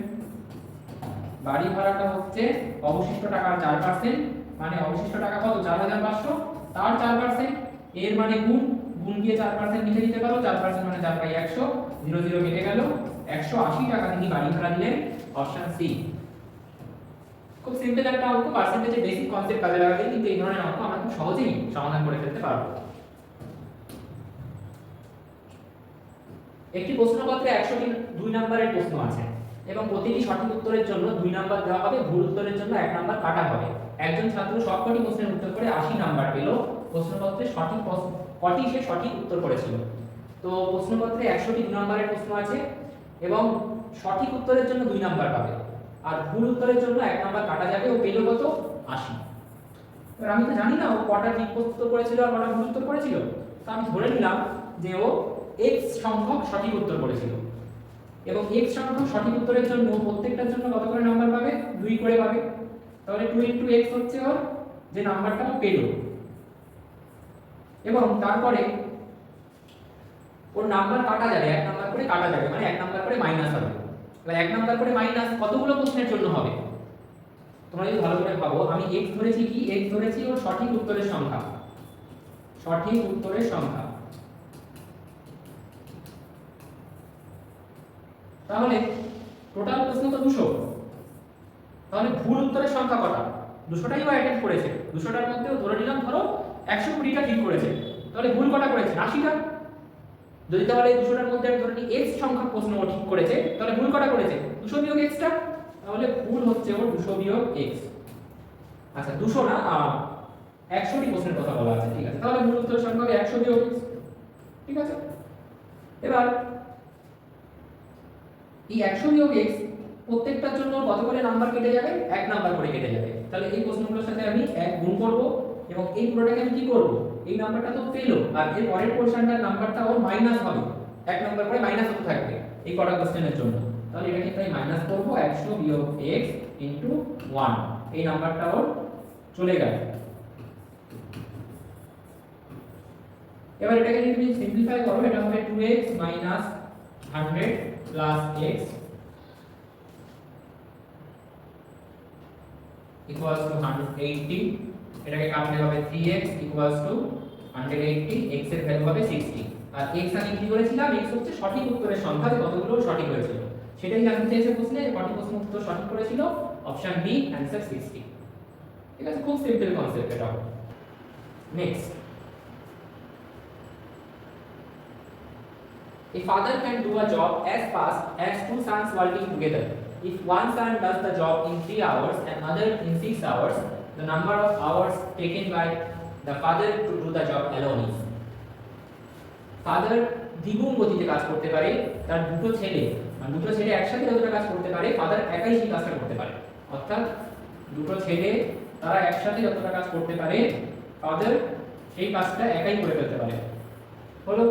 বাড়ি ভাড়াটা হচ্ছে অবশিষ্ট টাকার 4%, মানে অবশিষ্ট টাকা কত? 4,500, তার 4%, এর মানে গুণ, গুণ দিয়ে 4% লিখে দিতে পারো। 4% মানে 4/100, 0 0 কেটে গেল, 180 টাকা তিনি বাড়ি ভাড়া দিলেন। Option C. খুব সিম্পল একটা অঙ্ক, পার্সেন্টেজের বেসিক কনসেপ্ট কাজে লাগালে কিন্তু এই ধরনের অঙ্ক আমরা খুব সহজেই সমাধান করে ফেলতে পারবো। একটি প্রশ্নপত্রে 100টি 2 নম্বরের প্রশ্ন আছে এবং প্রতিটি সঠিক উত্তরের জন্য 2 নাম্বার দেওয়া হবে, ভুল উত্তরের জন্য 1 নাম্বার কাটা হবে। একজন ছাত্র সবকটি প্রশ্নের উত্তর করে 80 নাম্বার পেল। প্রশ্নপত্রে সঠিক কটি সে সঠিক উত্তর করেছিল? তো প্রশ্নপত্রে 100টি 2 নম্বরের প্রশ্ন আছে এবং সঠিক উত্তরের জন্য 2 নাম্বার পাবে, আর ভুল উত্তরের জন্য 1 নাম্বার কাটা যাবে। ও পেল কত? 80। এবার আমি তো জানি না ও কটা ঠিক উত্তর করেছিল আর কটা ভুল উত্তর করেছিল, তো আমি ধরে নিলাম যে ও x সংখ্যক সঠিক উত্তর করেছিল, এবং x সংখ্যক সঠিক উত্তরের জন্য প্রত্যেকটার জন্য কত করে নাম্বার পাবে? 2 করে পাবে। তাহলে 2 * x হচ্ছে ওর যে নাম্বারটা ও পেল, এবং তারপরে ওর নাম্বার কাটা যাবে, 1 নাম্বার করে কাটা যাবে, মানে 1 নাম্বার করে মাইনাস হবে। এবার 1 নাম্বার করে মাইনাস কতগুলো প্রশ্নের জন্য হবে? তোমরা যদি ভালো করে ভাবো, আমি x ধরেছি কি? x ধরেছি ওর সঠিক উত্তরের সংখ্যা, সঠিক উত্তরের সংখ্যা। তাহলে টোটাল প্রশ্ন তো 200, তাহলে ভুল উত্তরের সংখ্যা কটা? 200টাই ও অ্যাটেন্ড করেছে, 200টার মধ্যে ধরে নিলাম ধরো 120টা ঠিক করেছে, তাহলে ভুল কটা করেছে? 80টা। যদি তাহলে 200টার মধ্যে আমি ধরে নিই x সংখ্যক প্রশ্ন ও ঠিক করেছে, তাহলে ভুল কটা করেছে? 200 বিয়োগ x টা, তাহলে ভুল হচ্ছে ওর 200 বিয়োগ x। আচ্ছা 200 না, 100টি প্রশ্নের কথা বলা আছে, ঠিক আছে, তাহলে মূল উত্তর সংখ্যা হবে 100 বিয়োগ x, ঠিক আছে। এবার এই 100 বিয়োগ x প্রত্যেকটার জন্য কত করে নাম্বার কেটে যাবে, 1 নাম্বার করে কেটে যাবে। তাহলে এই প্রশ্নগুলোর সাথে আমি 1 গুণ করব এবং এই পুরোটাকে আমি কি করব, এই নাম্বারটা তো পেলো আর এর পরের পোরশনটার নাম্বারটা ওর মাইনাস হবে, 1 নাম্বার করে মাইনাস হতে থাকবে এই কটা কোশ্চেনের জন্য। তাহলে এটাকে তাই মাইনাস করব 100 বিয়োগ x ইনটু 1, এই নাম্বারটা ওর চলে গেল। এবার এটাকে যদি তুমি সিম্পলিফাই করো, এটা হবে 2x 100 x equals to 180, এটাকে কাটলে হবে 3x equals to 180, x এর ভ্যালু হবে 60। আর x আমি কি করেছিলাম, x হচ্ছে সঠিক উত্তরের সংখ্যা, যে কতগুলো সঠিক হয়েছিল সেটাই জানতে চেয়েছে প্রশ্নে, কত প্রশ্ন উত্তর সঠিক করেছিল, অপশন বি অ্যানসার 60, ঠিক আছে। খুব সিম্পল কনসেপ্ট এটা। Next, a father can do a job as fast as two sons working together. If one son does the job in 3 hours and other in 6 hours, the number of hours taken by the father to do the job alone is. Father দ্বিগুণ গতিতে কাজ করতে পারে, তার দুটো ছেলে একসাথে যতটা কাজ করতে পারে ফাদার একাই সেই কাজটা করতে পারে। অর্থাৎ দুটো ছেলে তারা একসাথে যতটা কাজ করতে পারে ফাদার সেই কাজটা একাই করে ফেলতে পারে। হলো,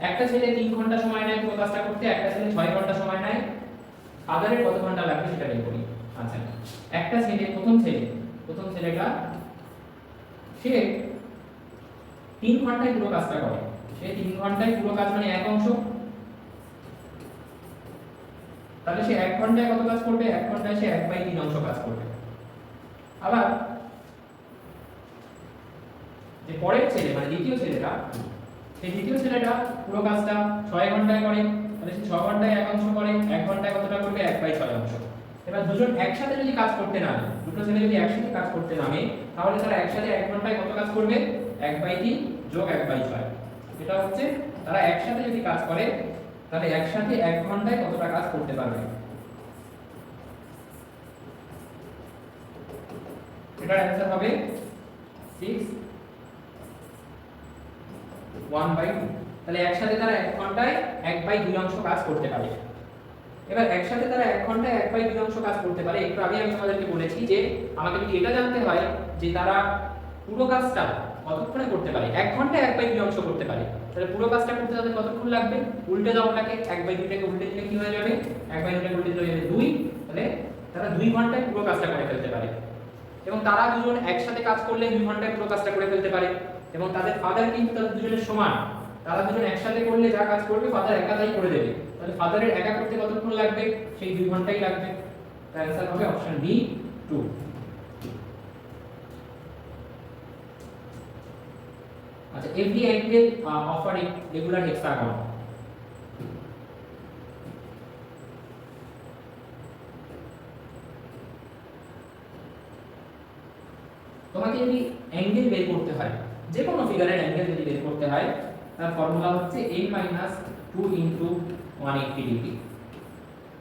একটা ছেলে 3 ঘন্টা সময় নেয় পুরো কাজটা করতে, একটা ছেলে 6 ঘন্টা সময় নেয়, ফাদারের কত ঘন্টা লাগবে সেটা বের করি। আচ্ছা, একটা ছেলে প্রথম ছেলেটা সে 3 ঘন্টায় পুরো কাজটা করে, সে 3 ঘন্টায় পুরো কাজ মানে এক অংশ, তাহলে সে 1 ঘন্টায় কত কাজ করবে, 1 ঘন্টায় সে 1/3 অংশ কাজ করবে। আবার যে পরের ছেলে মানে দ্বিতীয় ছেলেটা, সেই দ্বিতীয় ছেলেটা পুরো কাজটা 6 ঘন্টায় করে, তাহলে সে 6 ঘন্টায় এক অংশ করে, 1 ঘন্টায় কতটা করবে, 1/6 অংশ। এবার দুজন একসাথে যদি কাজ করতে নামে, দুটো ছেলে যদি একসাথে কাজ করতে নামে, তাহলে তারা একসাথে 1 ঘন্টায় কত কাজ করবে, 1/3 যোগ 1/6। এটা হচ্ছে তারা একসাথে যদি কাজ করে তাহলে একসাথে 1 ঘন্টায় কতটা কাজ করতে পারবে। এটার অ্যানসার হবে 6 1/2। তাহলে একসাথে তারা 1 ঘন্টায় 1/2 অংশ কাজ করতে পারে। এবার একসাথে তারা 1 ঘন্টায় 1/2 অংশ কাজ করতে পারে। একটু আগে আমি তোমাদেরকে বলেছি যে আমাকে যদি এটা জানতে হয় যে তারা পুরো কাজটা কতক্ষণে করতে পারে, 1 ঘন্টায় 1/2 অংশ করতে পারে, তাহলে পুরো কাজটা করতে তাদের কতক্ষণ লাগবে, উল্টে দাও ওটাকে, 1/2টাকে উল্টে দিলে কি হয়ে যাবে, 1/2টাকে উল্টে দিলে হয়ে যাবে 2, তাহলে তারা 2 ঘন্টায় পুরো কাজটা করে ফেলতে পারে। এবং তারা দুজন একসাথে কাজ করলে 2 ঘন্টায় পুরো কাজটা করে ফেলতে পারে। এবং তাদের ফাদার কিন্তু তাদের দুজনের সমান, তারা দুজন একসাথে করলে যা কাজ করবে ফাদার একা তাই করে দেবে, তাহলে ফাদারের একা করতে কতক্ষণ লাগবে, সেই 2 ঘন্টাই লাগবে। তার অ্যানসার হবে অপশন বি 2। আচ্ছা, every angle of a regular hexagon, তোমাকে যদি অ্যাঙ্গেল বের করতে হয়, যে কোনো ফিগারের অ্যাঙ্গেল যদি বের করতে হয়, তার ফর্মুলা হচ্ছে n - 2 * 180 ডিগ্রি।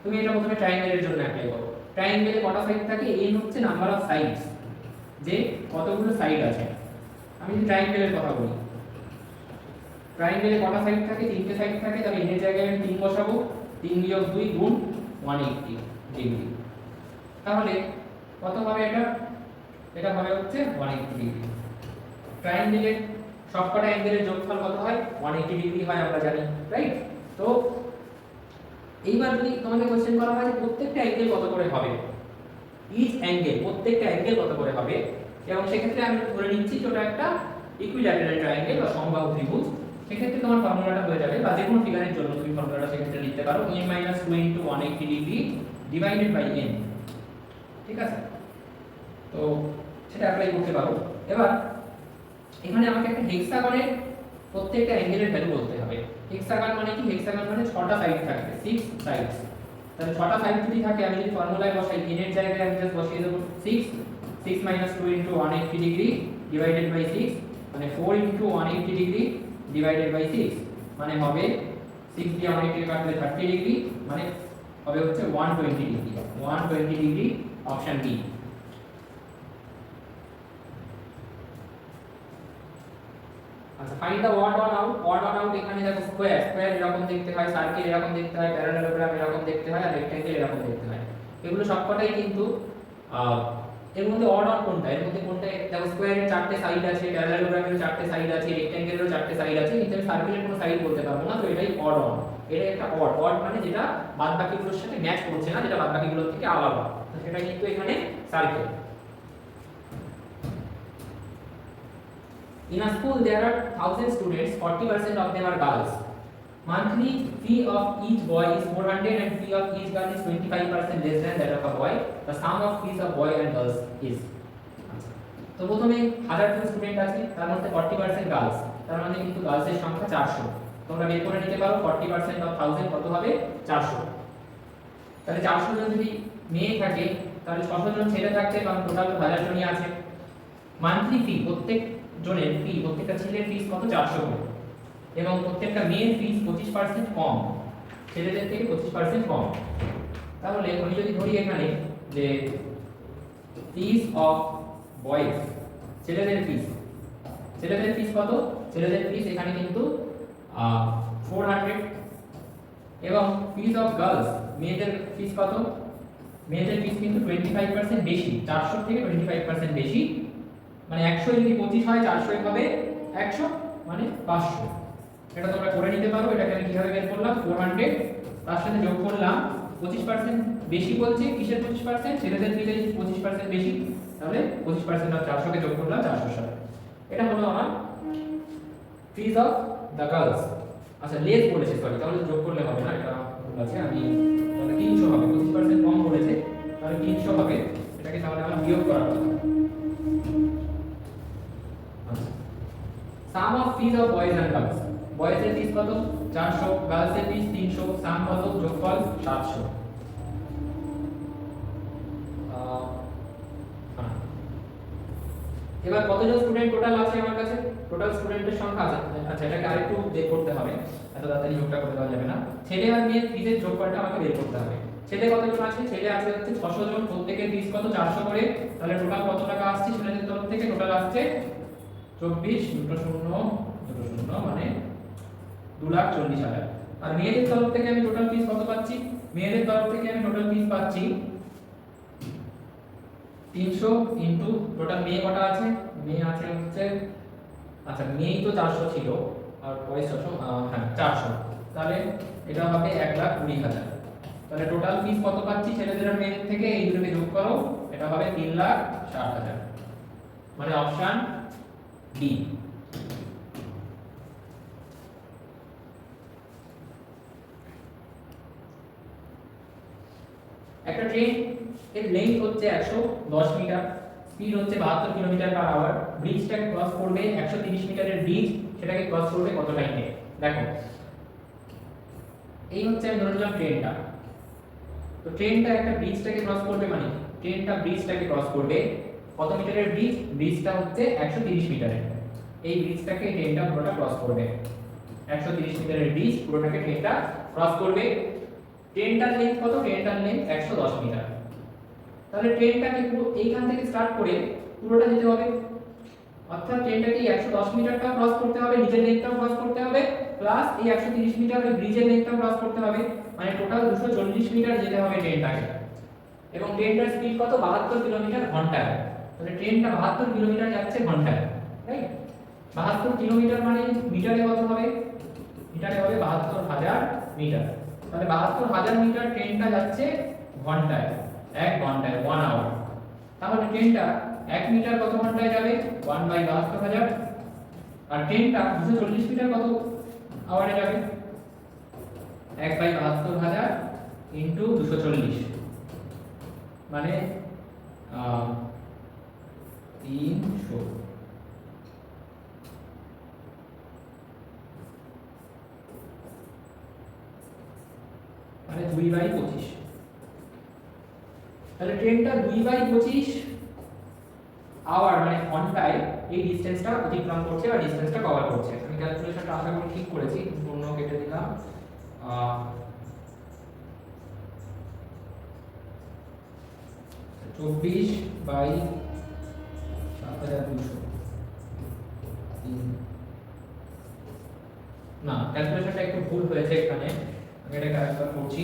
তুমি এটা প্রথমে ট্রায়াঙ্গেলের জন্য অ্যাপ্লাই করো। ট্রায়াঙ্গেলে কটা সাইড থাকে, n হচ্ছে নাম্বার অফ সাইডস, যে কতগুলো সাইড আছে। আমি যদি ট্রায়াঙ্গেলের কথা বলি, ট্রায়াঙ্গেলে কটা সাইড থাকে, 3টে সাইড থাকে, তাহলে n এর জায়গায় আমি 3 বসাবো, 3 - 2 গুণ 180 ডিগ্রি। তাহলে কত হবে এটা, এটা হবে হচ্ছে 180 ডিগ্রি। ট্রায়াঙ্গেলের সবকটা অ্যাঙ্গেলের যোগফল কত হয়, 180 ডিগ্রি হয়, আমরা জানি, রাইট। তো এইবার যদি তোমাকে কোশ্চেন করা হয় যে প্রত্যেকটা অ্যাঙ্গেল কত করে হবে, ইচ অ্যাঙ্গেল, প্রত্যেকটা অ্যাঙ্গেল কত করে হবে, এবং সেক্ষেত্রে আমি ধরে নিচ্ছি যে ওটা একটা ইকুইল্যাটারাল ট্রায়াঙ্গেল বা সমবাহু ত্রিভুজ। সেক্ষেত্রে তোমার ফর্মুলাটা হয়ে যাবে, বা যে কোনো ফিগারের জন্য তুমি ফর্মুলাটা সেক্ষেত্রে লিখতে পারো, n - 2 * 180 degree divided by n, ঠিক আছে। তো সেটা অ্যাপ্লাই করতে পারো। এবার এখানে আমাকে একটা হেক্সাগনের প্রত্যেকটা অ্যাঙ্গেলের ভ্যালু বলতে হবে। হেক্সাগন মানে কি, হেক্সাগন মানে 6টা সাইড থাকবে, 6 সাইডস। তাহলে 6টা সাইড যদি থাকে, আমি যদি ফর্মুলায় বসাই, n এর জায়গায় আমি জাস্ট বসিয়ে দেব 6 - 2 * 180 ডিগ্রি ডিভাইডেড বাই 6, মানে 4 * 180 ডিগ্রি ডিভাইডেড বাই 6, মানে হবে 6 দিয়ে 180 কাটলে 30 ডিগ্রি, মানে হবে হচ্ছে 120 ডিগ্রি। 120 degree, option B. আচ্ছা find the odd one out এখানে দেখো স্কোয়ার এরকম দেখতে হয়, সার্কেল এরকম দেখতে হয়, প্যারালেলোগ্রাম এরকম দেখতে হয়, আর রেক্ট্যাঙ্গেল এরকম দেখতে হয়। এগুলো সবকটাই কিন্তু এর মধ্যে অড অন কোনটা, এর মধ্যে কোনটা, দেখো স্কোয়ারের 4টে সাইড আছে, প্যারালেলোগ্রামের 4টে সাইড আছে, রেক্ট্যাঙ্গেলেরও 4টে সাইড আছে, কিন্তু আমি সার্কেলের কোনো সাইড বলতে পারবো না, তো এটাই অড অন। এটা একটা অড মানে যেটা বাদবাকিগুলোর সাথে ম্যাচ করছে না, যেটা বাদবাকিগুলোর থেকে আলাদা, তো সেটা কিন্তু এখানে circle. In a school there are 1000 students, 40% of them are girls. Monthly fee of each boy is 400 and fee of each girl is 25% less than that of a boy. The sum of fees of boy and girls is. তো প্রথমে 1000 জন student আছে, তার মধ্যে 40% girls, তার মানে কিন্তু গার্লসের সংখ্যা 400। তোমরা বের করে নিতে পারো 40% অফ 1000 কত হবে, 400। তাহলে 400 জন যদি মেয়ে থাকে তাহলে 600 জন ছেলে থাকছে, কারণ টোটাল 1000 জনই আছে। মান্থলি ফি, প্রত্যেক জনের ফি, প্রত্যেকটা ছেলের ফিস কত, 400 করে, এবং প্রত্যেকটা মেয়ের ফিস 25% কম, ছেলেদের থেকে 25% কম। তাহলে আমি যদি ধরি এখানে যে ফিস অফ বয়েজ, ছেলেদের ফিস কত, ছেলেদের ফিস এখানে কিন্তু 400, এবং ফিস অফ গার্লস, মেয়েদের ফিস কত, মেয়েদের ফিস কিন্তু 25% বেশি, 400 থেকে 25% বেশি, মানে 100 যদি 25 হয় 400 হবে 100 মানে 500। এটা তোমরা করে নিতে পারো। এটাকে আমি কিভাবে বের করলাম, 400 তার সাথে যোগ করলাম 25% বেশি বলছে, কিসের 25%, ছেলেদের ফিসে 25% বেশি, তাহলে 25% আর 400 কে যোগ করলাম 400 সাথে। এটা হলো আমার ফিস অফ দ্য গার্লস। আচ্ছা লেস বলেছে, সরি, তাহলে যোগ করলে হবে না, এটা ভুল আছে, আমি তাহলে 300 হবে, 25% কম বলেছে, তাহলে 300 হবে, এটাকে তাহলে আমরা বিয়োগ করা হবে। Sum of fees of boys and girls, boys এর ফিস কত, 400, গার্লস এর ফিস 300, সাম কত, যোগফল 700। এবার কতজন স্টুডেন্ট টোটাল আছে আমার কাছে, টোটাল স্টুডেন্টের সংখ্যা আছে। আচ্ছা এটাকে আরেকটু বের করতে হবে, এত তাড়াতাড়ি যোগটা করে দেওয়া যাবে না। ছেলে আর মেয়ের ফিসের যোগফলটা আমাকে বের করতে হবে। ছেলে কতজন আছে, ছেলে আছে হচ্ছে 600 জন, প্রত্যেকের ফিস কত, 400 করে, তাহলে টোটাল কত টাকা আসছে ছেলেদের তরফ থেকে, টোটাল আসছে 24 দুটো শূন্য মানে 2,40,000। আর মেয়েদের তরফ থেকে আমি টোটাল ফিস কত পাচ্ছি, মেয়েদের তরফ থেকে আমি টোটাল ফিস পাচ্ছি 300 ইনটু টোটাল মেয়ে কটা আছে, মেয়ে আছে হচ্ছে, আচ্ছা মেয়েই তো 400 ছিল আর বয়স 600, হ্যাঁ 400, তাহলে এটা হবে 1,20,000। তাহলে টোটাল ফিস কত পাচ্ছি ছেলেদের আর মেয়েদের থেকে, এই দুটোকে যোগ করো, এটা হবে 3,60,000, মানে অপশন ডি। একটা ট্রেন এর লেন্থ হচ্ছে 110 মিটার, স্পিড হচ্ছে 72 কিলোমিটার পার আওয়ার, ব্রিজটাকে ক্রস করবে 130 মিটারের ব্রিজ, সেটাকে ক্রস করবে কত টাইমে। দেখো এই হচ্ছে আমি ধরে নিলাম ট্রেনটা, তো ট্রেনটা একটা ব্রিজটাকে ক্রস করবে, মানে ট্রেনটা ব্রিজটাকে ক্রস করবে কত মিটারের ব্রিজ, ব্রিজটা হচ্ছে 130 মিটারের, এই ব্রিজটাকে ট্রেনটা পুরোটা ক্রস করবে, 130 মিটারের ব্রিজ পুরোটাকে ট্রেনটা ক্রস করবে। ট্রেনটার লেন্থ কত, ট্রেনটার লেন্থ 110 মিটার, তাহলে ট্রেনটাকে পুরো এইখান থেকে স্টার্ট করে পুরোটা যেতে হবে, অর্থাৎ ট্রেনটাকে 110 মিটারটা ক্রস করতে হবে, নিজের লেন্থটাও ক্রস করতে হবে, প্লাস এই 130 মিটার ওই ব্রিজের লেন্থটাও ক্রস করতে হবে, মানে টোটাল 240 মিটার যেতে হবে ট্রেনটাকে। এবং ট্রেনটার স্পিড কত, 72 কিলোমিটার ঘন্টায়, তাহলে ট্রেনটা 72 কিলোমিটার যাচ্ছে ঘন্টায়, রাইট। 72 কিলোমিটার মানে মিটারে কত হবে, মিটারে হবে 72,000 মিটার, তাহলে 72,000 মিটার ট্রেনটা যাচ্ছে ঘন্টায়, 1 ঘন্টায় 1 আওয়ার। তাহলে ট্রেনটা 1 মিটার কত ঘন্টায় যাবে, 1/72,000, আর ট্রেনটা 240 মিটার কত আওয়ারে যাবে, 1/72,000 ইনটু 240, মানে 300, মানে 2/25। তাহলে ট্রেনটা 2/25 আওয়ার মানে ঘন্টায় এই ডিসটেন্সটা অতিক্রম করছে বা ডিসটেন্সটা কভার করছে। আমি ক্যালকুলেশনটা আশা করি ঠিক করেছি, শূন্য কেটে দিলাম, 24/7200, না, ক্যালকুলেশনটা একটু ভুল হয়েছে এখানে, আমি এটাকে আরেকবার করছি।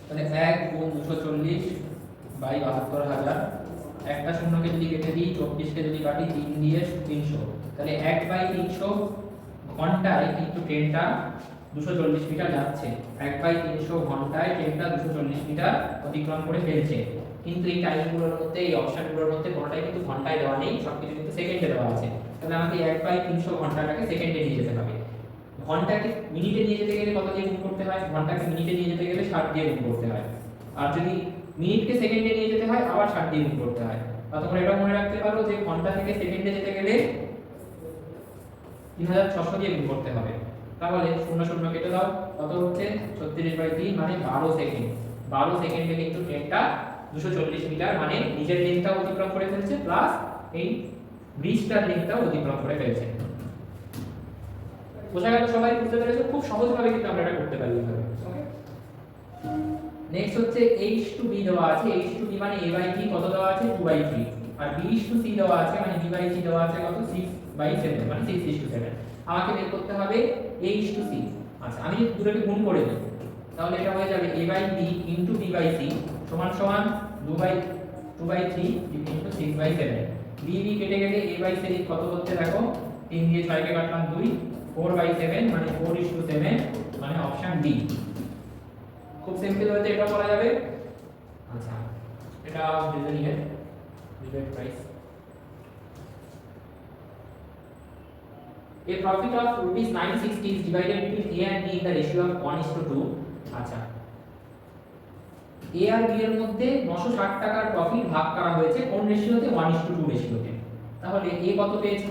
তাহলে 1 গুণ 240 বাই 72,000, একটা শূন্যকে যদি কেটে দিই, 24 কে যদি কাটি 3 দিয়ে 300, তাহলে 1/300 ঘন্টায় কিন্তু ট্রেনটা 240 মিটার যাচ্ছে। 1/300 ঘন্টায় ট্রেনটা 240 মিটার অতিক্রম করে ফেলছে। কিন্তু এই টাইমগুলোর মধ্যে, এই অপশনগুলোর মধ্যে কোনোটাই কিন্তু ঘন্টায় দেওয়া নেই, সবকিছু কিন্তু সেকেন্ডে দেওয়া আছে। তাহলে আমাকে 1/300 ঘন্টাটাকে সেকেন্ডে নিয়ে যেতে হবে। ঘন্টাকে মিনিটে নিয়ে যেতে গেলে কত দিয়ে গুণ করতে হয়? ঘন্টাকে মিনিটে নিয়ে যেতে গেলে 60 দিয়ে গুণ করতে হয়। আর যদি মিনিটকে সেকেন্ডে নিয়ে যেতে হয়, আবার 60 দিয়ে গুণ করতে হয়। বা তোমরা এটা মনে রাখতে পারো যে ঘন্টা থেকে সেকেন্ডে যেতে গেলে 3600 দিয়ে গুণ করতে হবে। তাহলে 00 কেটে দাও, কত হচ্ছে 36/3 মানে 12 সেকেন্ড। 12 সেকেন্ডে কিন্তু ট্রেনটা 240 মিটার মানে নিজের লেন্থটাও অতিক্রম করে ফেলছে, প্লাস এই ব্রিজটার লেন্থটাও অতিক্রম করে ফেলছে। বোঝা গেল? সবাই বুঝতে পেরেছো? খুব সহজভাবে কিন্তু আমরা এটা করতে পারি এইভাবে। ওকে, নেক্সট হচ্ছে h/b দেওয়া আছে। h/b মানে a/b কত দেওয়া আছে? 2/3। আর b/c দেওয়া আছে, মানে b/c দেওয়া আছে কত? 6/7, মানে 6:7। আমাকে বের করতে হবে h/c। আচ্ছা, আমি যদি দুটোকে গুণ করে দিই, তাহলে এটা হয়ে যাবে a/b * b/c সমান সমান 2/3 * 6/7। b কেটে গেলে a/c কত হচ্ছে দেখো, 3 দিয়ে 6 কে কাটলাম 2, 4/7 মানে 4:7, মানে অপশন ডি। খুব সিম্পল হয়েছে, এটা করা যাবে। আচ্ছা, এটা রিজনিং এর divide price. A profit of rupees 960 is divided between A and B in the ratio of 1:2। আচ্ছা, A আর B এর মধ্যে 960 টাকার প্রফিট ভাগ করা হয়েছে কোন রেশিওতে? 1:2 রেশিওতে। তাহলে A কত পেয়েছে?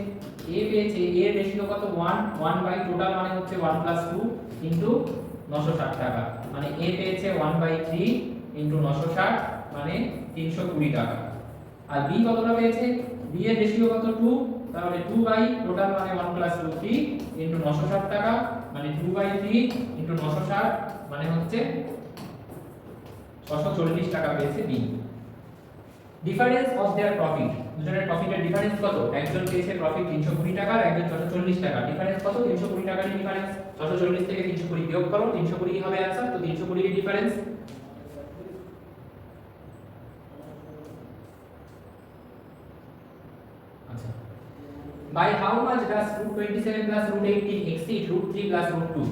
A পেয়েছে, A এর রেশিও কত? 1, 1 বাই টোটাল মানে হচ্ছে 1 + 2 ইনটু 960 টাকা, মানে A পেয়েছে 1/3 ইনটু 960 মানে 320 টাকা। আর B কতটা পেয়েছে? B এর রেশিও কত? 2, তাহলে 2 বাই টোটাল মানে 1 + 2 3 ইনটু 960 টাকা, মানে 2/3 ইনটু 960 মানে হচ্ছে 640 টাকা পেয়েছে B। Difference of there profit, দুজনের প্রফিটের ডিফারেন্স কত? একজন পেয়েছে প্রফিট 320 টাকা, আর একজন 640 টাকা। ডিফারেন্স কত? 320 টাকার ডিফারেন্স। 640 থেকে 320 বিয়োগ করো, 320 হবে आंसर, তো 320 এর ডিফারেন্স। আচ্ছা, by how much does √27 + √18 exceed √3 + √2?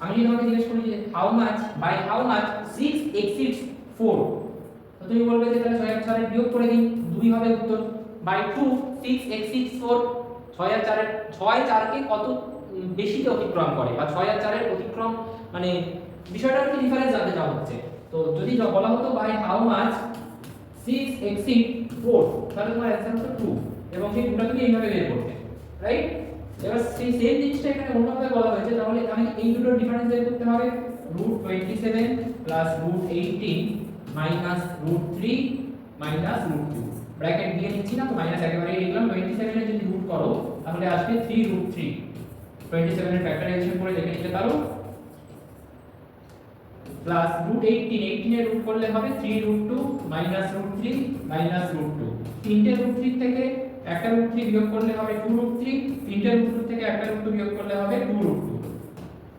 আমি যদি তোমাকে জিজ্ঞেস করি যে how much, by how much 6 exceeds 4, তো তুমি বলবে যে তাহলে 6 আর 4 এর বিয়োগ করে দিন, 2 হবে উত্তর। বাই 2 6 exceeds 4, 6 আর 4 এর 6 4 কে কত বেশিতে অতিক্রম করে, বা 6 আর 4 এর অতিক্রম মানে বিষয়টার কি ডিফারেন্স জানতে চাওয়া হচ্ছে। তো যদি বলা হতো বাই হাউ মাচ 6 exceed 4, তাহলে তোমার অ্যানসার হতো 2, এবং সেই 2টা তুমি এইভাবে বের করতে, রাইট? এবার সেই সেম জিনিসটা এখানে অন্যভাবে বলা হয়েছে, তাহলে আমি এই দুটোর ডিফারেন্স বের করতে হবে। √27 + √18 মাইনাস √3 মাইনাস √2, ব্র্যাকেট দিয়ে নিচ্ছি না, তো মাইনাস একেবারেই লিখলাম। 27 এর যদি রুট করো তাহলে আসবে 3√3। 27 এর ফ্যাক্টরাইজেশন করে দেখে নিতে পারো। প্লাস √18, 18 এর রুট করলে হবে 3√2 মাইনাস √3 মাইনাস √2। তিনটে √3 থেকে একটা √3 বিয়োগ করলে হবে 2√3, তিনটে √2 থেকে একটা √2 বিয়োগ করলে হবে 2√2।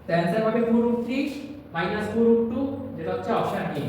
তো অ্যানসার হবে 2√3 মাইনাস 2√2, যেটা হচ্ছে অপশন এ।